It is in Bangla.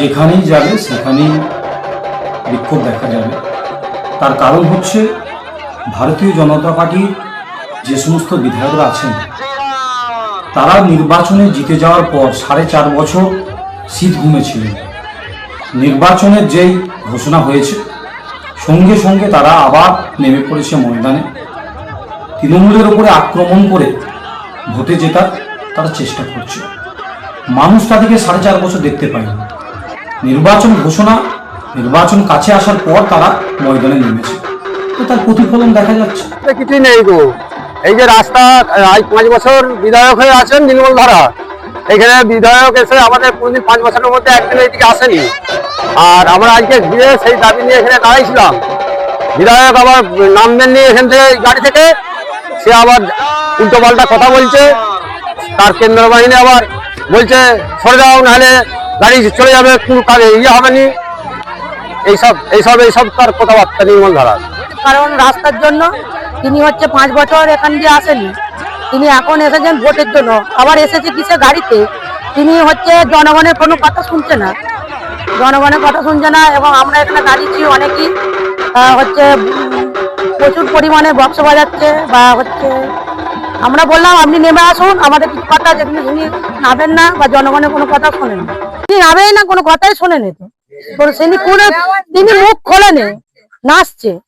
যেখানেই যাবে সেখানেই বিক্ষোভ দেখা যাবে। তার কারণ হচ্ছে ভারতীয় জনতা পার্টির যে সমস্ত বিধায়করা আছেন তারা নির্বাচনে জিতে যাওয়ার পর 4.5 বছর শীত ঘুমেছিলেন। নির্বাচনের যেই ঘোষণা হয়েছে সঙ্গে সঙ্গে তারা আবার নেমে পড়েছে ময়দানে, তৃণমূলের উপরে আক্রমণ করে ভোটে জেতার তারা চেষ্টা করছে। মানুষ তাদেরকে 4.5 বছর দেখতে পায়নি। নির্বাচন ঘোষণা, নির্বাচন কাছে আসার পর তারা ময়দানে নেমেছে, তো তার প্রতিফলন দেখা যাচ্ছে। কিছুই নেই গো, এই যে রাস্তা আজ 5 বছর বিধায়ক হয়ে আছেন নীলমল ধারা, এখানে বিধায়ক এসে আমাদের কোনদিন 5 বছরের মধ্যে একদিন এদিকে আসেনি। আর আমরা আজকে ঘিরে সেই দাবি নিয়ে এখানে দাঁড়াইছিলাম। বিধায়ক আবার নামবেন নিয়ে এখান থেকে গাড়ি থেকে, সে আবার উল্টো পাল্টা কথা বলছে। তার কেন্দ্র বাহিনী আবার বলছে সরে যাও, নাহলে গাড়ি চলে যাবে, কোনো কাজে ইয়ে হবে নি। এইসব তার কথাবার্তা নীলমল ধারা। কারণ রাস্তার জন্য তিনি হচ্ছে 5 বছর এখান দিয়ে আসেনি, তিনি এখন এসেছেন ভোটের জন্য। আবার এসেছে কিসে গাড়িতে, তিনি হচ্ছে জনগণের কোনো কথা শুনছে না, জনগণের কথা শুনছে না। এবং আমরা এখানে দাঁড়িয়েছি অনেকেই হচ্ছে প্রচুর পরিমাণে বক্স বাজাচ্ছে বা হচ্ছে আমরা বললাম আপনি নেমে আসুন, আমাদের কিছু কথা আছে, কিন্তু তিনি নামেন না বা জনগণের কোনো কথা শোনেন না। তিনি নামেই না, কোনো কথাই শোনেন তো তিনি মুখ খোলেনি, নাচছে।